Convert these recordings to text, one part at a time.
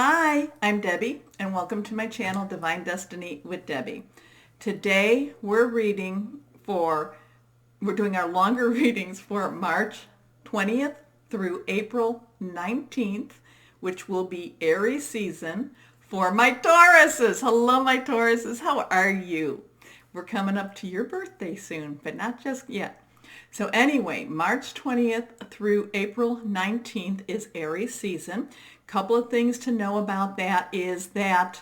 Hi, I'm Debbie, and welcome to my channel, Divine Destiny with Debbie. Today we're doing our longer readings for March 20th through April 19th, which will be Aries season for my Tauruses. Hello, my Tauruses. How are you? We're coming up to your birthday soon, but not just yet. So anyway, March 20th through April 19th is Aries season. Couple of things to know about that is that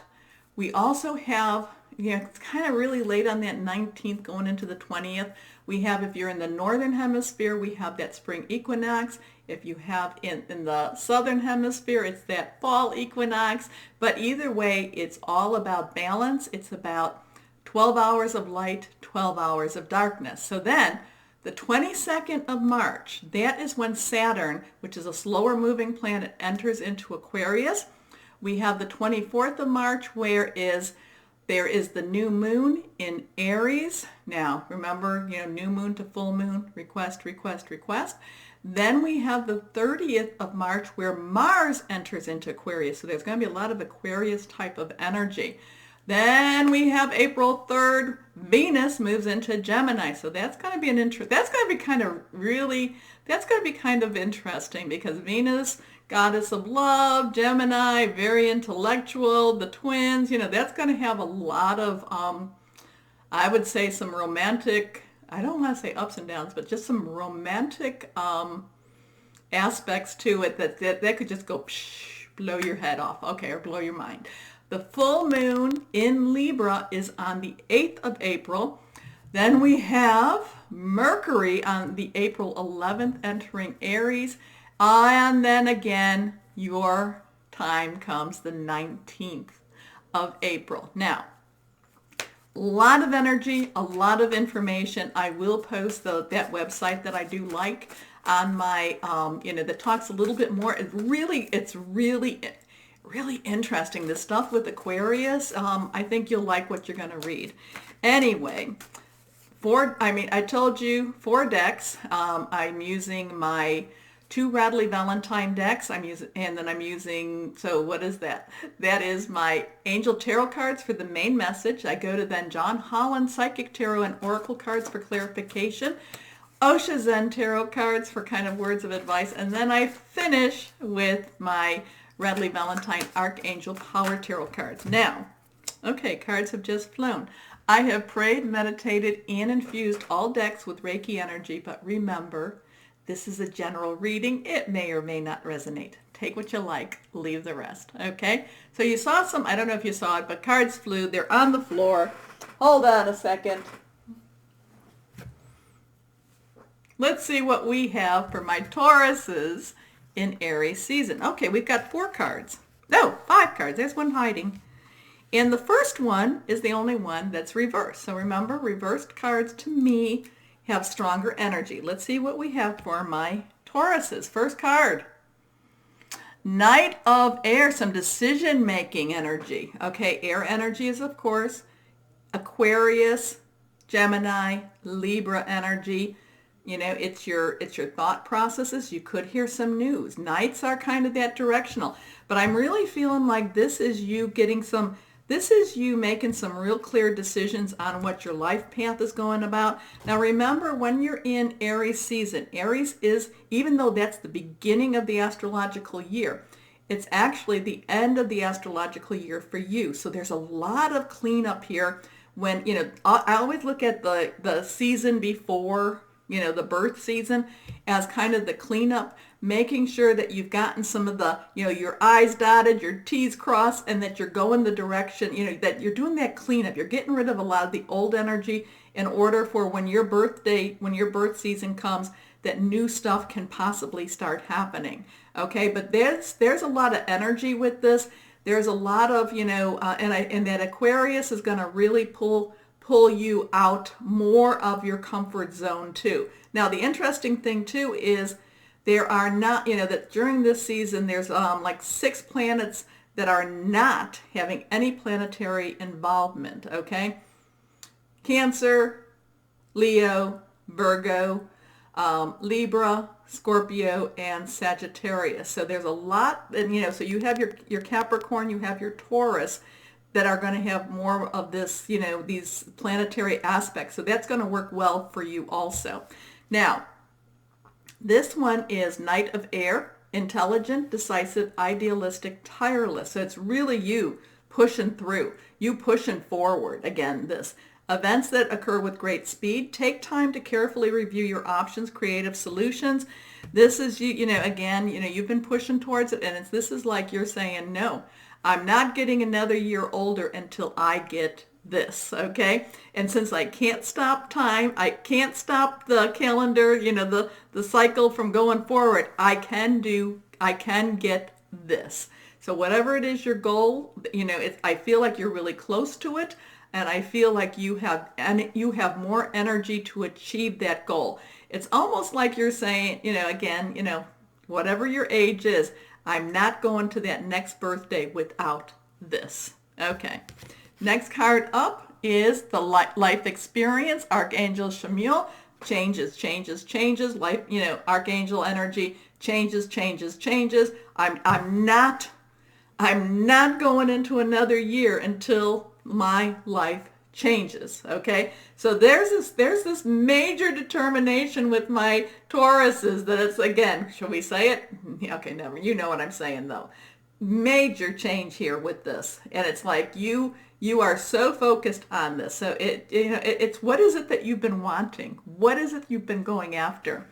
we also have, it's kind of really late on that 19th going into the 20th. We have, if you're in the northern hemisphere, we have that spring equinox. If you have in the southern hemisphere, it's that fall equinox. But either way, it's all about balance. It's about 12 hours of light, 12 hours of darkness. So then, the 22nd of March, that is when Saturn, which is a slower moving planet, enters into Aquarius. We have the 24th of March, where there is the new moon in Aries. Now, remember, new moon to full moon, request, request, request. Then we have the 30th of March, where Mars enters into Aquarius. So there's going to be a lot of Aquarius type of energy. Then we have April 3rd, Venus moves into Gemini. So that's going to be that's going to be kind of interesting because Venus, goddess of love, Gemini, very intellectual, the twins, that's going to have a lot of, I would say some romantic, I don't want to say ups and downs, but just some romantic aspects to it that could just go blow your head off, okay, or blow your mind. The full moon in Libra is on the 8th of April. Then we have Mercury on the April 11th entering Aries. And then again, your time comes the 19th of April. Now, a lot of energy, a lot of information. I will post that website that I do like on my, that talks a little bit more. It's really interesting. This stuff with Aquarius, I think you'll like what you're going to read. Anyway, I told you 4 decks. I'm using my 2 Radley Valentine decks. I'm using, so what is that? That is my Angel Tarot cards for the main message. I go to then John Holland Psychic Tarot and Oracle cards for clarification. Osha Zen Tarot cards for kind of words of advice. And then I finish with my Radley Valentine Archangel Power Tarot cards. Now, okay, cards have just flown. I have prayed, meditated, and infused all decks with Reiki energy, but remember, this is a general reading. It may or may not resonate. Take what you like, leave the rest, okay? So you saw some, I don't know if you saw it, but cards flew. They're on the floor. Hold on a second. Let's see what we have for my Tauruses in Aries season. Okay, we've got 4 cards. No, 5 cards. There's one hiding. And the first one is the only one that's reversed. So remember, reversed cards to me have stronger energy. Let's see what we have for my Tauruses. First card. Knight of Air, some decision-making energy. Okay, air energy is, of course, Aquarius, Gemini, Libra energy. It's your thought processes. You could hear some news. Nights are kind of that directional. But I'm really feeling like this is you making some real clear decisions on what your life path is going about. Now remember, when you're in Aries season, Aries is, even though that's the beginning of the astrological year, it's actually the end of the astrological year for you. So there's a lot of cleanup here. When, I always look at the season before, the birth season as kind of the cleanup, making sure that you've gotten some of the, your I's dotted, your T's crossed, and that you're going the direction, that you're doing that cleanup. You're getting rid of a lot of the old energy in order for when your birth season comes, that new stuff can possibly start happening. Okay, but there's a lot of energy with this. There's a lot of, and that Aquarius is going to really pull you out more of your comfort zone too. Now, the interesting thing too is there are not, that during this season, there's like 6 planets that are not having any planetary involvement, okay? Cancer, Leo, Virgo, Libra, Scorpio, and Sagittarius. So there's a lot, and so you have your Capricorn, you have your Taurus that are going to have more of this, these planetary aspects. So that's going to work well for you also. Now, this one is Knight of Air, intelligent, decisive, idealistic, tireless. So it's really you pushing through, you pushing forward. Again, this. Events that occur with great speed. Take time to carefully review your options, creative solutions. This is again, you've been pushing towards it, and this is like you're saying, no, I'm not getting another year older until I get this, okay? And since I can't stop time, I can't stop the calendar, the cycle from going forward, I can get this. So whatever it is your goal, I feel like you're really close to it. And I feel like you have more energy to achieve that goal. It's almost like you're saying, again, whatever your age is, I'm not going to that next birthday without this. Okay. Next card up is the life experience, Archangel Chamuel. Changes. Life, Archangel energy changes. I'm not going into another year until my life changes. Okay, so there's this major determination with my Tauruses that it's, again, shall we say it? Okay, never. You know what I'm saying though. Major change here with this, and it's like you are so focused on this. So it's what is it that you've been wanting? What is it you've been going after?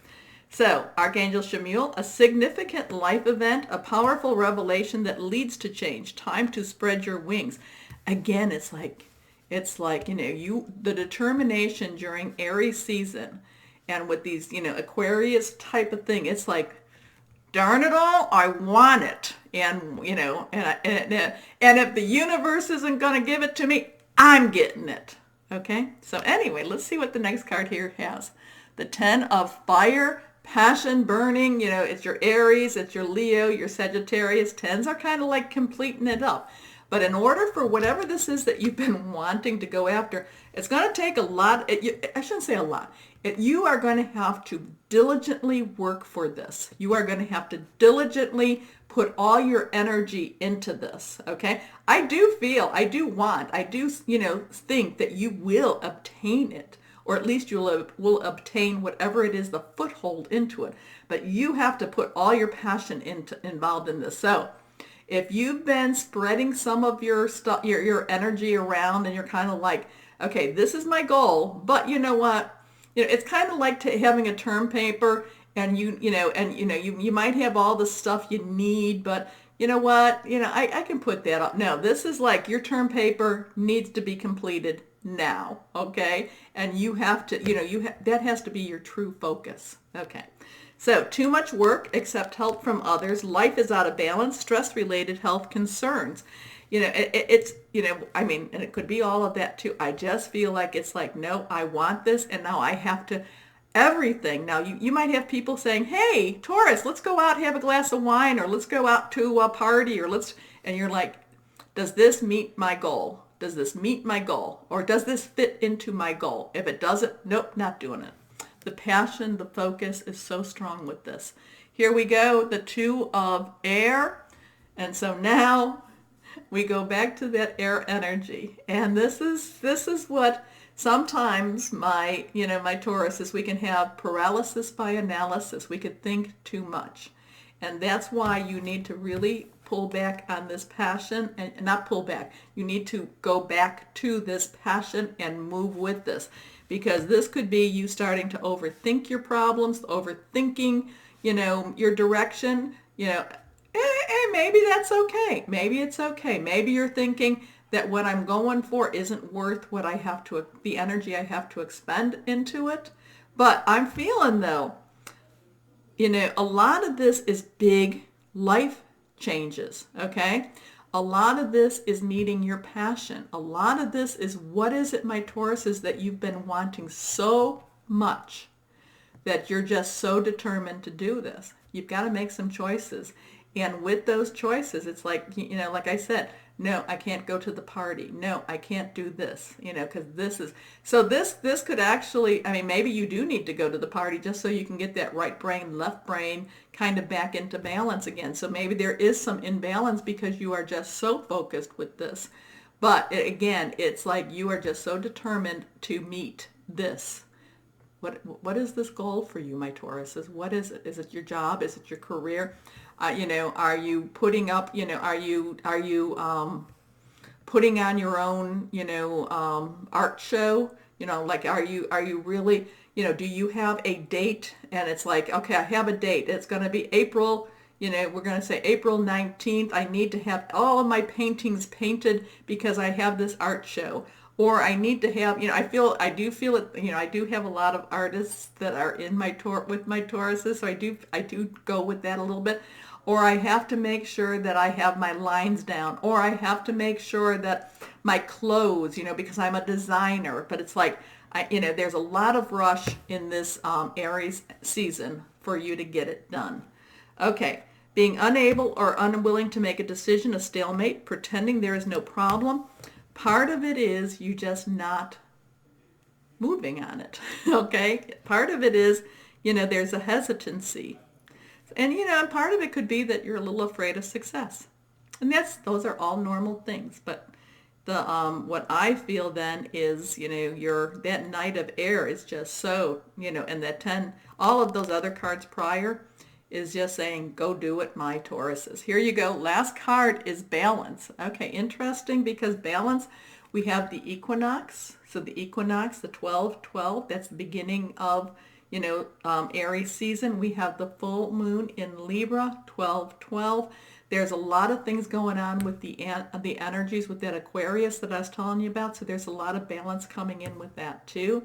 So, Archangel Chamuel, a significant life event, a powerful revelation that leads to change. Time to spread your wings. Again, it's like the determination during Aries season, and with these Aquarius type of thing, it's like, darn it all, I want it, and and if the universe isn't going to give it to me, I'm getting it. Okay, so anyway, let's see what the next card here has. The 10 of Fire, passion burning. It's your Aries, it's your Leo, your Sagittarius. 10s are kind of like completing it up. But in order for whatever this is that you've been wanting to go after, it's going to take a lot. I shouldn't say a lot. You are going to have to diligently work for this. You are going to have to diligently put all your energy into this, okay? I do think that you will obtain it, or at least will obtain whatever it is, the foothold into it. But you have to put all your passion involved in this. So if you've been spreading some of your stuff, your energy around, and you're kind of like, okay, this is my goal, but you know what? It's kind of like having a term paper, and you might have all the stuff you need, but you know what? I can put that up. No, this is like your term paper needs to be completed now, okay? And you have to, that has to be your true focus. Okay. So, too much work, accept help from others. Life is out of balance, stress-related health concerns. It's, and it could be all of that too. I just feel like it's like, no, I want this, and now I have to, everything. Now, you might have people saying, hey, Taurus, let's go out and have a glass of wine, or let's go out to a party, and you're like, does this meet my goal? Does this meet my goal? Or does this fit into my goal? If it doesn't, nope, not doing it. The passion, the focus is so strong with this. Here we go, the 2 of Air. And so now we go back to that air energy. And this is what sometimes my Tauruses, we can have paralysis by analysis. We could think too much. And that's why you need to really pull back on this passion, and not pull back. You need to go back to this passion and move with this. Because this could be you starting to overthink your problems, overthinking, your direction, and maybe that's okay. Maybe it's okay. Maybe you're thinking that what I'm going for isn't worth what I have to, the energy I have to expend into it. But I'm feeling though, a lot of this is big life changes, okay? A lot of this is meeting your passion. A lot of this is, what is it, my Tauruses, that you've been wanting so much that you're just so determined to do this? You've got to make some choices. And with those choices, it's like, like I said, no, I can't go to the party. No, I can't do this, because this is, so this could actually, I mean, maybe you do need to go to the party just so you can get that right brain, left brain kind of back into balance again. So maybe there is some imbalance because you are just so focused with this. But again, it's like you are just so determined to meet this. What is this goal for you, my Tauruses? What is it? Is it your job? Is it your career? Are you putting up? Are you putting on your own? Art show. Like are you really? Do you have a date? And it's like, okay, I have a date. It's going to be April. We're going to say April 19th. I need to have all of my paintings painted because I have this art show. Or I need to have, I do feel it, I do have a lot of artists that are in with my Tauruses, so I do go with that a little bit. Or I have to make sure that I have my lines down. Or I have to make sure that my clothes, because I'm a designer. But it's like, there's a lot of rush in this Aries season for you to get it done. Okay, being unable or unwilling to make a decision, a stalemate, pretending there is no problem. Part of it is you just not moving on it, okay? Part of it is, there's a hesitancy. And, part of it could be that you're a little afraid of success. And those are all normal things. But the what I feel then is, that Knight of Air is just so, and that 10, all of those other cards prior is just saying, go do it, my Tauruses. Here you go. Last card is balance. Okay, interesting because balance, we have the equinox. So the equinox, the 12-12, that's the beginning of, Aries season. We have the full moon in Libra, 12-12. There's a lot of things going on with the energies with that Aquarius that I was telling you about. So there's a lot of balance coming in with that too.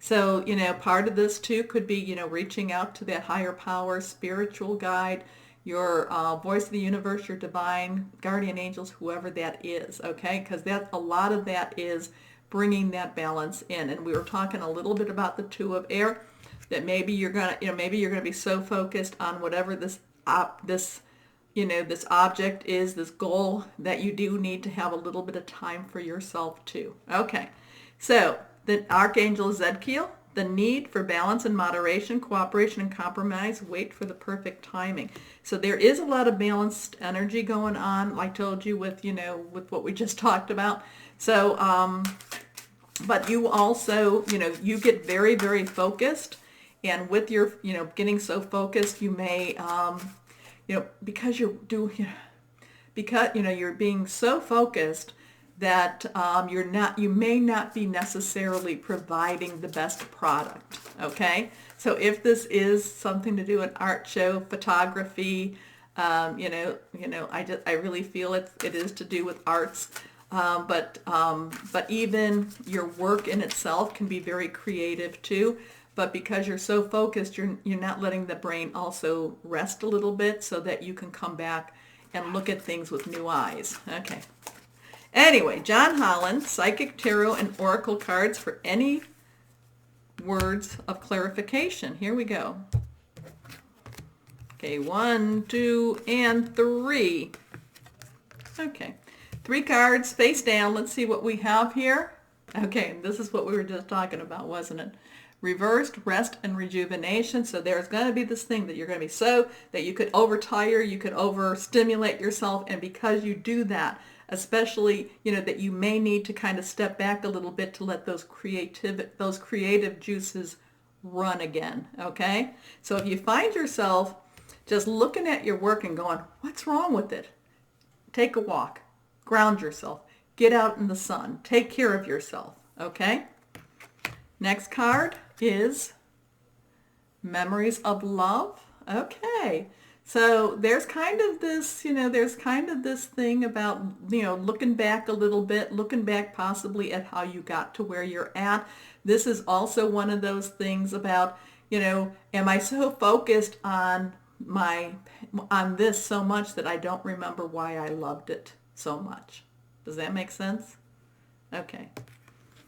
So, part of this too could be, reaching out to that higher power, spiritual guide, your voice of the universe, your divine guardian angels, whoever that is, okay? Because a lot of that is bringing that balance in. And we were talking a little bit about the Two of Air, that maybe you're gonna, be so focused on whatever this object is, this goal, that you do need to have a little bit of time for yourself too. Okay, so the Archangel Zedkiel, the need for balance and moderation, cooperation and compromise, wait for the perfect timing. So there is a lot of balanced energy going on, like I told you, with, with what we just talked about. So, but you also, you get very, very focused. And with your, getting so focused, you may, because you're being so focused that you may not be necessarily providing the best product, okay? So if this is something to do an art show, photography, I really feel it is to do with arts, but even your work in itself can be very creative too. But because you're so focused, you're not letting the brain also rest a little bit so that you can come back and look at things with new eyes. Okay. Anyway, John Holland, Psychic Tarot and Oracle cards for any words of clarification. Here we go. Okay, 1, 2, and 3. Okay, 3 cards face down. Let's see what we have here. Okay, this is what we were just talking about, wasn't it? Reversed, rest and rejuvenation. So there's going to be this thing that you're going to be so that you could overtire, you could overstimulate yourself, and because you do that, especially, that you may need to kind of step back a little bit to let those creative juices run again, okay? So if you find yourself just looking at your work and going, what's wrong with it? Take a walk, ground yourself, get out in the sun, take care of yourself, okay? Next card is Memories of Love. Okay. So there's kind of this, thing about, looking back a little bit, looking back possibly at how you got to where you're at. This is also one of those things about, am I so focused on this so much that I don't remember why I loved it so much? Does that make sense? Okay.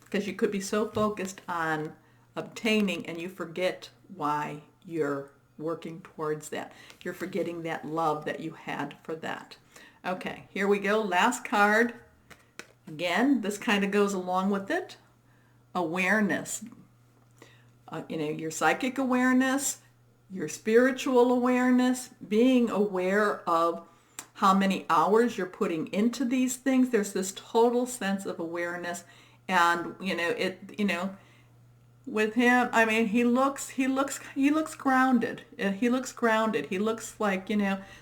Because you could be so focused on obtaining and you forget why you're working towards that. You're forgetting that love that you had for that. Okay, here we go. Last card. Again, this kind of goes along with it. Awareness. Your psychic awareness, your spiritual awareness, being aware of how many hours you're putting into these things. There's this total sense of awareness. And, with him, I mean, he looks grounded. He looks grounded. He looks like,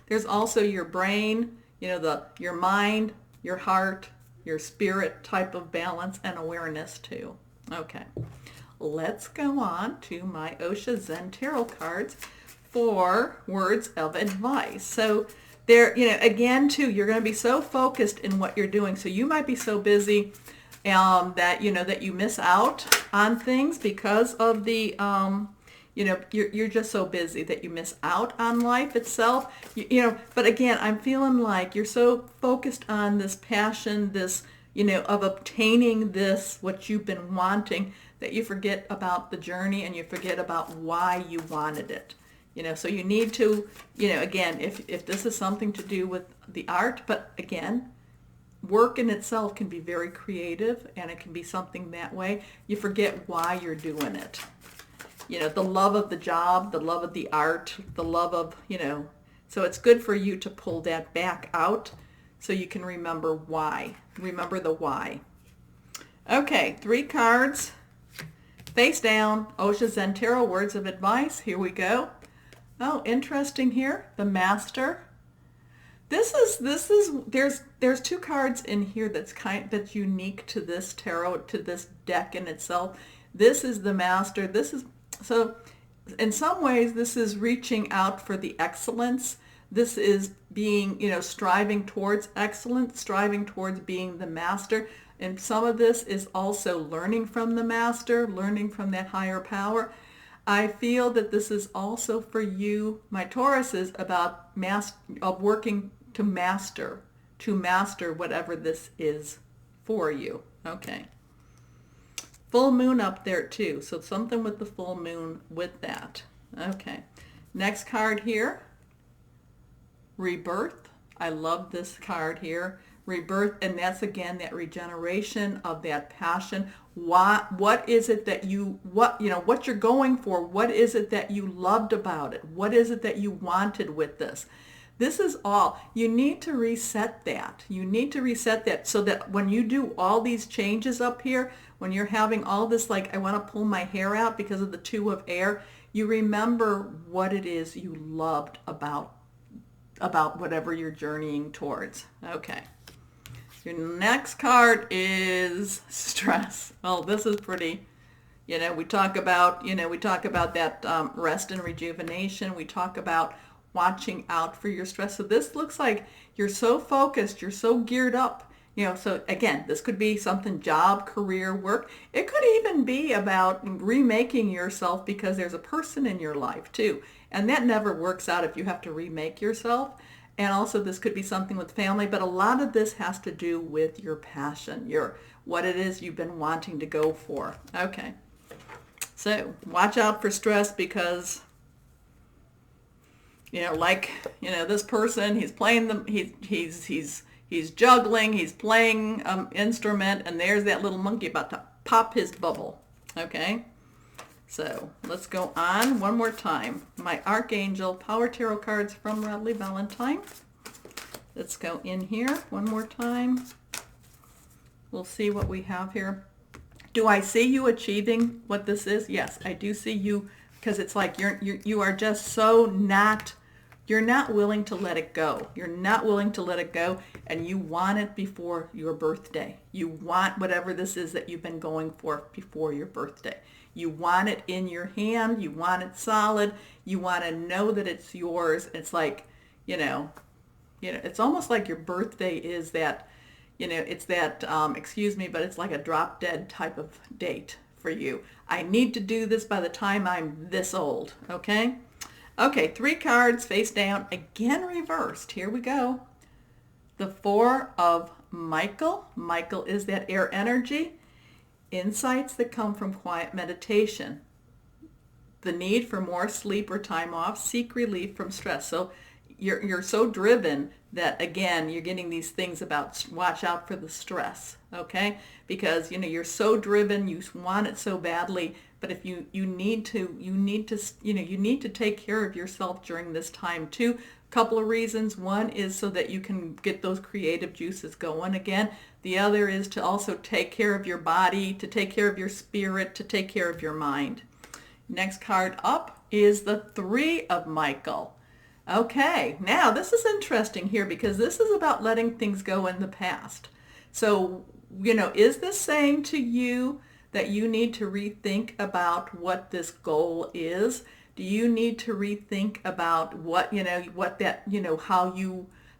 there's also your brain, your mind, your heart, your spirit type of balance and awareness too. Okay. Let's go on to my Osha Zen Tarot cards for words of advice. So there, again too, you're going to be so focused in what you're doing. So you might be so busy that you miss out on things because of the you're just so busy that you miss out on life itself. But again, I'm feeling like you're so focused on this passion, this of obtaining this, what you've been wanting, that you forget about the journey and you forget about why you wanted it. So you need to, again, if this is something to do with the art, but again, work in itself can be very creative and it can be something that way. You forget why you're doing it. The love of the job, the love of the art, the love of, so it's good for you to pull that back out so you can remember why. Remember the why. Okay, 3 cards. Face down, Osha Zen Tarot, words of advice. Here we go. Oh, interesting here. The Master. There's 2 cards in here that's unique to this tarot, to this deck in itself. This is the Master. So in some ways this is reaching out for the excellence. This is being, striving towards excellence, striving towards being the master. And some of this is also learning from the master, learning from that higher power. I feel that this is also for you, my Tauruses, about working to master whatever this is for you. Okay. Full moon up there too. So something with the full moon with that. Okay. Next card here. Rebirth. I love this card here. Rebirth, and that's again that regeneration of that passion. What is it that what you're going for? What is it that you loved about it? What is it that you wanted with this? This is all. You need to reset that. You need to reset that so that when you do all these changes up here, when you're having all this, like, I want to pull my hair out because of the 2 of air, you remember what it is you loved about whatever you're journeying towards. Okay. Your next card is stress. Oh, this is pretty, we talk about that rest and rejuvenation. We talk about watching out for your stress. So this looks like you're so focused, you're so geared up. So again, this could be something, job, career, work. It could even be about remaking yourself because there's a person in your life too. And that never works out if you have to remake yourself. And also this could be something with family, but a lot of this has to do with your passion, what it is you've been wanting to go for. Okay. So watch out for stress because, this person, he's playing he's juggling, he's playing instrument, and there's that little monkey about to pop his bubble. Okay. So let's go on one more time. My Archangel Power Tarot cards from Radley Valentine. Let's go in here one more time. We'll see what we have here. Do I see you achieving what this is? Yes, I do see you, because it's like you are just so you're not willing to let it go. You're not willing to let it go, and you want it before your birthday. You want whatever this is that you've been going for before your birthday. You want it in your hand. You want it solid. You want to know that it's yours. It's like, it's almost like your birthday is that, it's that, excuse me, but it's like a drop dead type of date for you. I need to do this by the time I'm this old. Okay. Okay. 3 cards face down, again reversed. Here we go. The 4 of Michael. Michael is that air energy. Insights that come from quiet meditation. the need for more sleep or time off, seek relief from stress. So you're so driven that, again, you're getting these things about watch out for the stress, okay? Because, you're so driven, you want it so badly, but if you need to take care of yourself during this time too. Couple of reasons. One is so that you can get those creative juices going again. The other is to also take care of your body, to take care of your spirit, to take care of your mind. Next card up is the Three of Michael. Okay, now this is interesting here because this is about letting things go in the past. So, is this saying to you that you need to rethink about what this goal is? Do you need to rethink about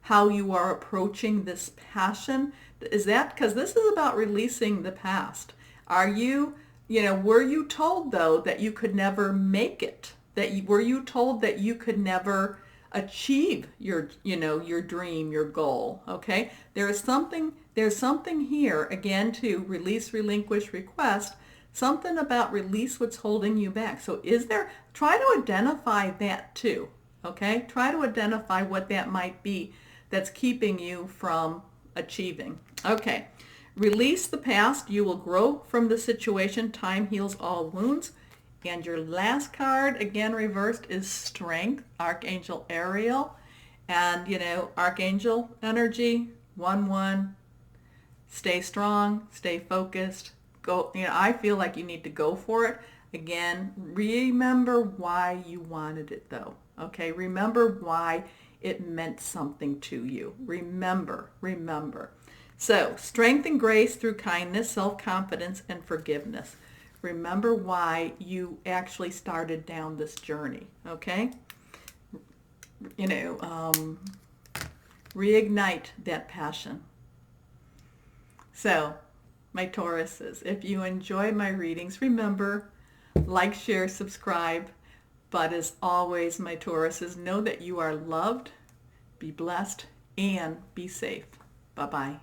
how you are approaching this passion? Is that because this is about releasing the past? Were you told though that you could never make it? Were you told that you could never achieve your dream, your goal? Okay, there's something here again to release, relinquish, request. Something about release what's holding you back. So try to identify that too, okay? Try to identify what that might be that's keeping you from achieving. Okay, release the past. You will grow from the situation. Time heals all wounds. And your last card, again reversed, is Strength, Archangel Ariel. And, Archangel energy, 1-1. Stay strong, stay focused. Go, I feel like you need to go for it. Again, remember why you wanted it though. Okay, remember why it meant something to you. Remember. So, strength and grace through kindness, self-confidence, and forgiveness. Remember why you actually started down this journey, okay? Reignite that passion. So, my Tauruses, if you enjoy my readings, remember, like, share, subscribe. But as always, my Tauruses, know that you are loved, be blessed, and be safe. Bye-bye.